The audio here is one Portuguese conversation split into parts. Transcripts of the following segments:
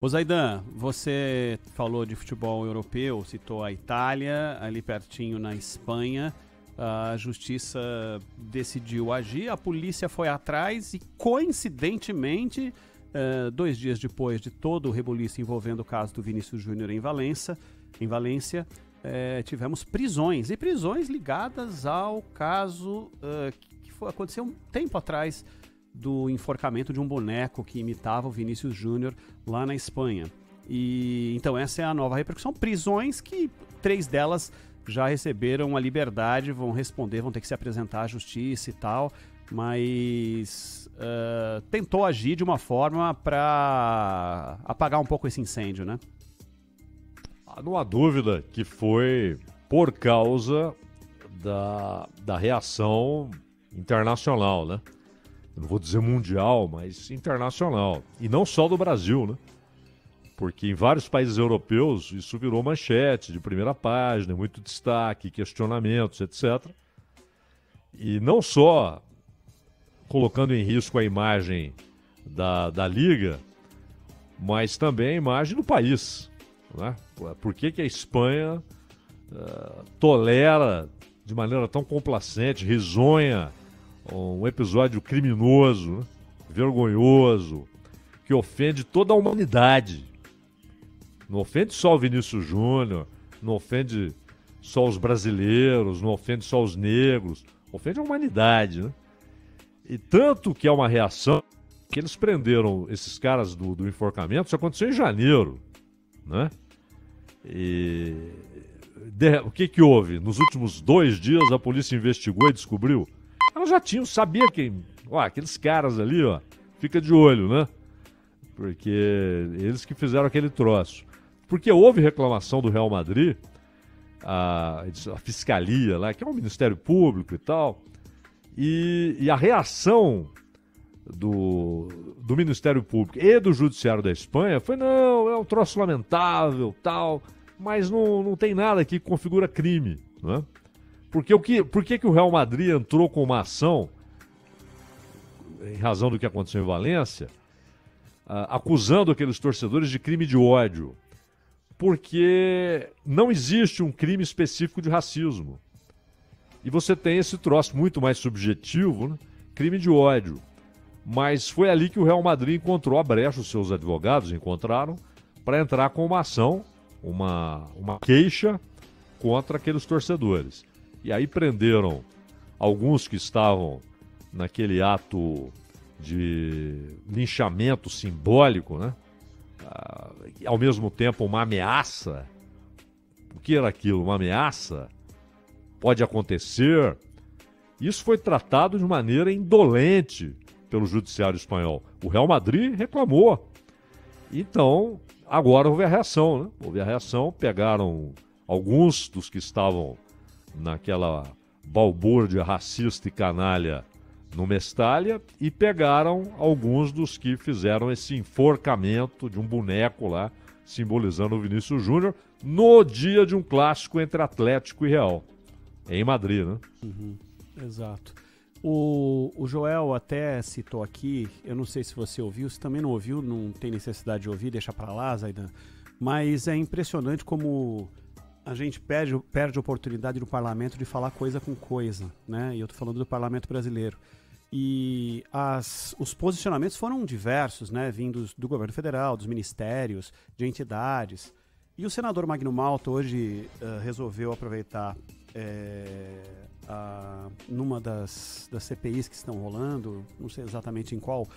Ô Zaidan, você falou de futebol europeu, citou a Itália, ali pertinho na Espanha. A justiça decidiu agir, a polícia foi atrás e, coincidentemente, 2 dias depois de todo o rebuliço envolvendo o caso do Vinícius Júnior em Valência, tivemos prisões, e prisões ligadas ao caso aconteceu um tempo atrás, do enforcamento de um boneco que imitava o Vinícius Júnior lá na Espanha. E então essa é a nova repercussão. Prisões que 3 delas já receberam a liberdade, vão responder, vão ter que se apresentar à justiça e tal, mas tentou agir de uma forma para apagar um pouco esse incêndio, né? Não há dúvida que foi por causa da reação internacional, né? Eu não vou dizer mundial, mas internacional. E não só do Brasil, né? Porque em vários países europeus isso virou manchete de primeira página, muito destaque, questionamentos, etc. E não só colocando em risco a imagem da Liga, mas também a imagem do país, né? Por que a Espanha tolera de maneira tão complacente, risonha, um episódio criminoso, né? Vergonhoso, que ofende toda a humanidade. Não ofende só o Vinícius Júnior, não ofende só os brasileiros, não ofende só os negros, ofende a humanidade, né? E tanto que é uma reação que eles prenderam esses caras do enforcamento, isso aconteceu em janeiro, né? E o que houve? Nos últimos 2 dias a polícia investigou e descobriu. Elas já sabia quem... aqueles caras ali, fica de olho, né? Porque eles que fizeram aquele troço. Porque houve reclamação do Real Madrid, a fiscalia lá, que é um Ministério Público e tal, e a reação do Ministério Público e do Judiciário da Espanha foi: não, é um troço lamentável, tal, mas não tem nada aqui que configura crime, né? Por que o Real Madrid entrou com uma ação, em razão do que aconteceu em Valência, acusando aqueles torcedores de crime de ódio? Porque não existe um crime específico de racismo. E você tem esse troço muito mais subjetivo, né? Crime de ódio. Mas foi ali que o Real Madrid encontrou a brecha, os seus advogados encontraram, para entrar com uma ação, uma queixa contra aqueles torcedores. E aí prenderam alguns que estavam naquele ato de linchamento simbólico, né? Ao mesmo tempo uma ameaça. O que era aquilo? Uma ameaça? Pode acontecer. Isso foi tratado de maneira indolente pelo Judiciário Espanhol. O Real Madrid reclamou. Então, agora houve a reação, né? Houve a reação, pegaram alguns dos que estavam naquela balbúrdia racista e canalha no Mestália e pegaram alguns dos que fizeram esse enforcamento de um boneco lá, simbolizando o Vinícius Júnior, no dia de um clássico entre Atlético e Real, em Madrid, né? Uhum, exato. O Joel até citou aqui, eu não sei se você ouviu, se também não ouviu, não tem necessidade de ouvir, deixa pra lá, Zaidan, mas é impressionante como a gente perde a oportunidade no parlamento de falar coisa com coisa, né? E eu tô falando do parlamento brasileiro. E os posicionamentos foram diversos, né? Vindos do governo federal, dos ministérios, de entidades. E o senador Magno Malta hoje resolveu aproveitar numa das CPIs que estão rolando, não sei exatamente em qual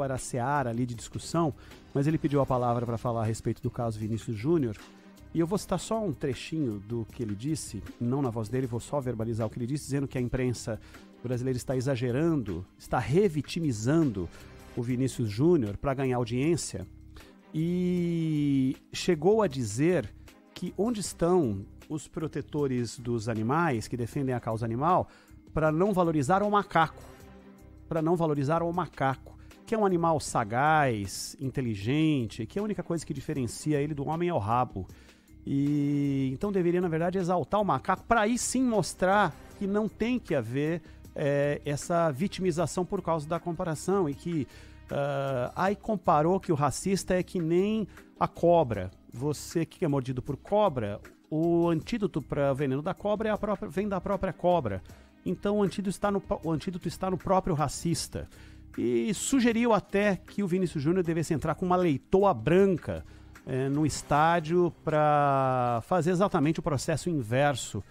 era a seara ali de discussão, mas ele pediu a palavra para falar a respeito do caso Vinícius Júnior. E eu vou citar só um trechinho do que ele disse, não na voz dele, vou só verbalizar o que ele disse, dizendo que a imprensa brasileira está exagerando, está revitimizando o Vinícius Júnior para ganhar audiência, e chegou a dizer que onde estão os protetores dos animais, que defendem a causa animal, para não valorizar o macaco, que é um animal sagaz, inteligente, que a única coisa que diferencia ele do homem é o rabo. E então deveria, na verdade, exaltar o macaco para aí sim mostrar que não tem que haver essa vitimização por causa da comparação e que Aí comparou que o racista é que nem a cobra. Você que é mordido por cobra, o antídoto para o veneno da cobra vem da própria cobra. Então o antídoto está no próprio racista. E sugeriu até que o Vinícius Júnior devesse entrar com uma leitoa branca no estádio para fazer exatamente o processo inverso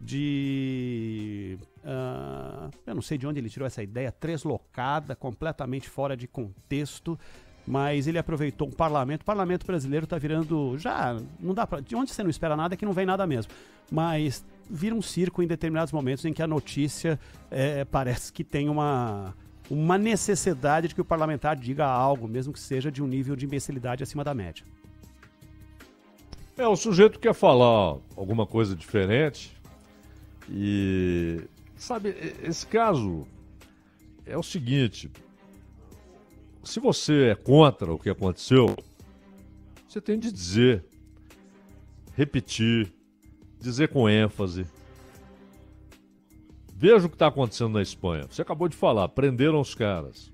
de... eu não sei de onde ele tirou essa ideia, translocada, completamente fora de contexto, mas ele aproveitou o parlamento brasileiro está virando, já, não dá pra, de onde você não espera nada é que não vem nada mesmo, mas vira um circo em determinados momentos em que a notícia parece que tem uma necessidade de que o parlamentar diga algo, mesmo que seja de um nível de imbecilidade acima da média. O sujeito quer falar alguma coisa diferente e, sabe, esse caso é o seguinte, se você é contra o que aconteceu, você tem de dizer, repetir, dizer com ênfase. Veja o que está acontecendo na Espanha. Você acabou de falar, prenderam os caras.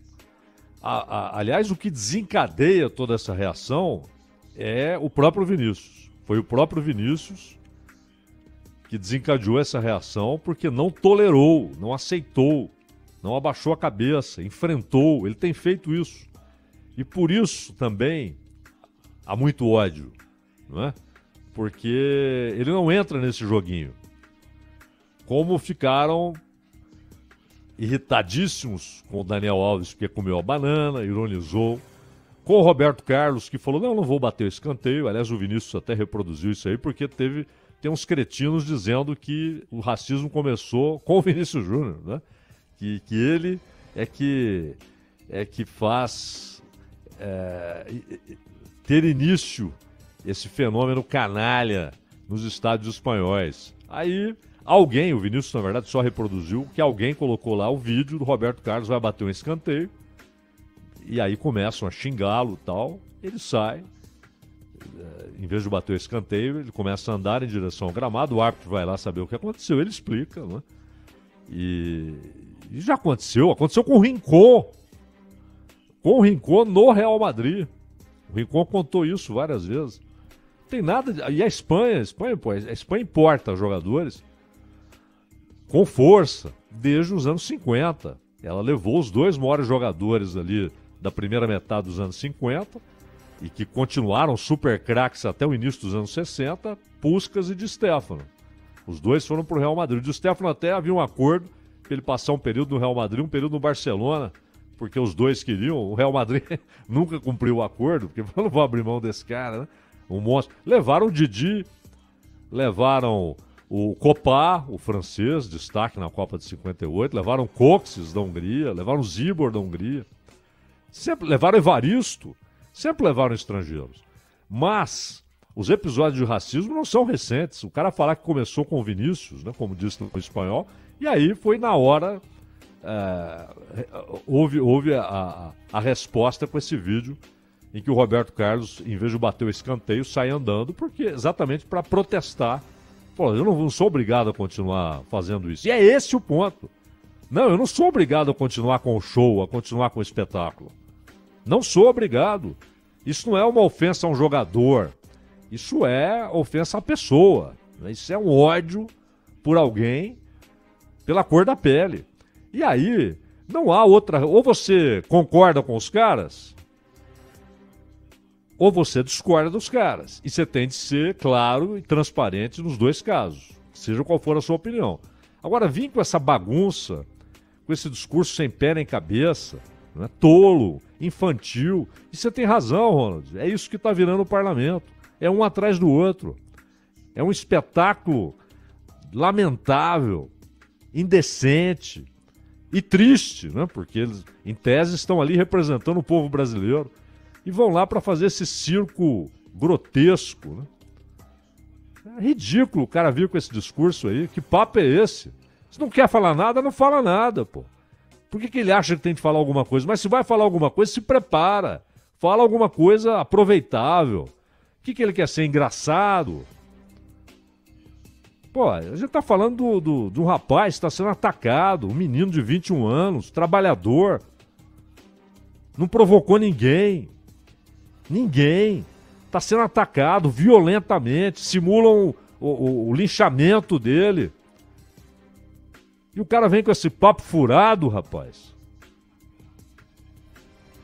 Aliás, o que desencadeia toda essa reação é o próprio Vinícius. Foi o próprio Vinícius que desencadeou essa reação porque não tolerou, não aceitou, não abaixou a cabeça, enfrentou. Ele tem feito isso. E por isso também há muito ódio, não é? Porque ele não entra nesse joguinho. Como ficaram irritadíssimos com o Daniel Alves, porque comeu a banana, ironizou. Com o Roberto Carlos, que falou, não vou bater o escanteio. Aliás, o Vinícius até reproduziu isso aí, porque tem uns cretinos dizendo que o racismo começou com o Vinícius Júnior, né? Que ele é que faz ter início esse fenômeno canalha nos estádios espanhóis. Aí alguém, o Vinícius na verdade só reproduziu, que alguém colocou lá o vídeo do Roberto Carlos vai bater um escanteio. E aí começam a xingá-lo e tal, ele sai, em vez de bater o escanteio, ele começa a andar em direção ao gramado, o árbitro vai lá saber o que aconteceu, ele explica, né? E já aconteceu com o Rincon no Real Madrid. O Rincon contou isso várias vezes. Não tem nada, e a Espanha importa jogadores com força, desde os anos 50. Ela levou os dois maiores jogadores ali da primeira metade dos anos 50 e que continuaram super craques até o início dos anos 60, Puskás e Di Stéfano. Os dois foram para o Real Madrid. O Di Stéfano até havia um acordo para ele passar um período no Real Madrid, um período no Barcelona, porque os dois queriam. O Real Madrid nunca cumpriu o acordo, porque não vou abrir mão desse cara, né? Um monstro. Levaram o Didi, levaram o Kopá, o francês, destaque na Copa de 58, levaram Kocsis da Hungria, levaram Zibor da Hungria. Sempre levaram Evaristo, sempre levaram estrangeiros. Mas os episódios de racismo não são recentes. O cara falar que começou com o Vinícius, né, como disse no espanhol, e aí foi na hora, houve a resposta com esse vídeo em que o Roberto Carlos, em vez de bater o escanteio, sai andando, porque exatamente para protestar. Pô, eu não sou obrigado a continuar fazendo isso. E é esse o ponto. Não, eu não sou obrigado a continuar com o show, a continuar com o espetáculo. Não sou obrigado. Isso não é uma ofensa a um jogador. Isso é ofensa à pessoa. Isso é um ódio por alguém pela cor da pele. E aí, não há outra... Ou você concorda com os caras, ou você discorda dos caras. E você tem de ser claro e transparente nos dois casos, seja qual for a sua opinião. Agora, vir com essa bagunça, com esse discurso sem pé nem cabeça, né, tolo, infantil, e você tem razão, Ronald, é isso que está virando o parlamento. É um atrás do outro. É um espetáculo lamentável, indecente e triste, né, porque eles, em tese, estão ali representando o povo brasileiro. E vão lá para fazer esse circo grotesco, né? É ridículo o cara vir com esse discurso aí. Que papo é esse? Se não quer falar nada, não fala nada, pô. Por que ele acha que tem que falar alguma coisa? Mas se vai falar alguma coisa, se prepara. Fala alguma coisa aproveitável. O que ele quer ser? Engraçado? Pô, a gente tá falando de um rapaz que está sendo atacado, um menino de 21 anos, trabalhador. Não provocou ninguém. Ninguém. Está sendo atacado violentamente. Simulam o linchamento dele. E o cara vem com esse papo furado, rapaz.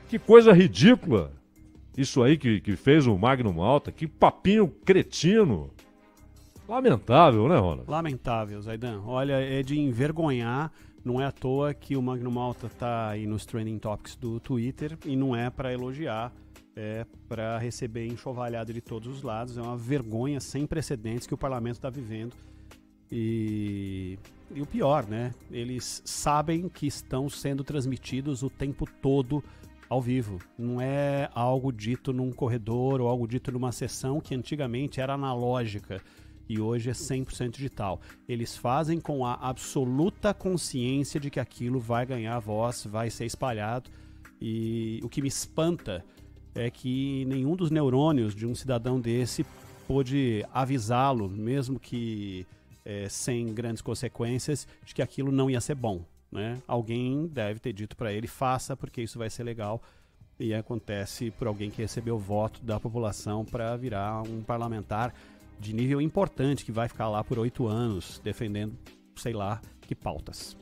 Que coisa ridícula. Isso aí que fez o Magno Malta. Que papinho cretino. Lamentável, né, Ronald? Lamentável, Zaidan. Olha, é de envergonhar. Não é à toa que o Magno Malta tá aí nos trending topics do Twitter e não é para elogiar, é para receber enxovalhada de todos os lados. É uma vergonha sem precedentes que o parlamento está vivendo. E o pior, né? Eles sabem que estão sendo transmitidos o tempo todo ao vivo. Não é algo dito num corredor ou algo dito numa sessão que antigamente era analógica e hoje é 100% digital. Eles fazem com a absoluta consciência de que aquilo vai ganhar voz, vai ser espalhado. E o que me espanta é que nenhum dos neurônios de um cidadão desse pôde avisá-lo, mesmo que sem grandes consequências, de que aquilo não ia ser bom, né? Alguém deve ter dito para ele, faça porque isso vai ser legal, e acontece por alguém que recebeu o voto da população para virar um parlamentar de nível importante, que vai ficar lá por 8 anos defendendo sei lá que pautas.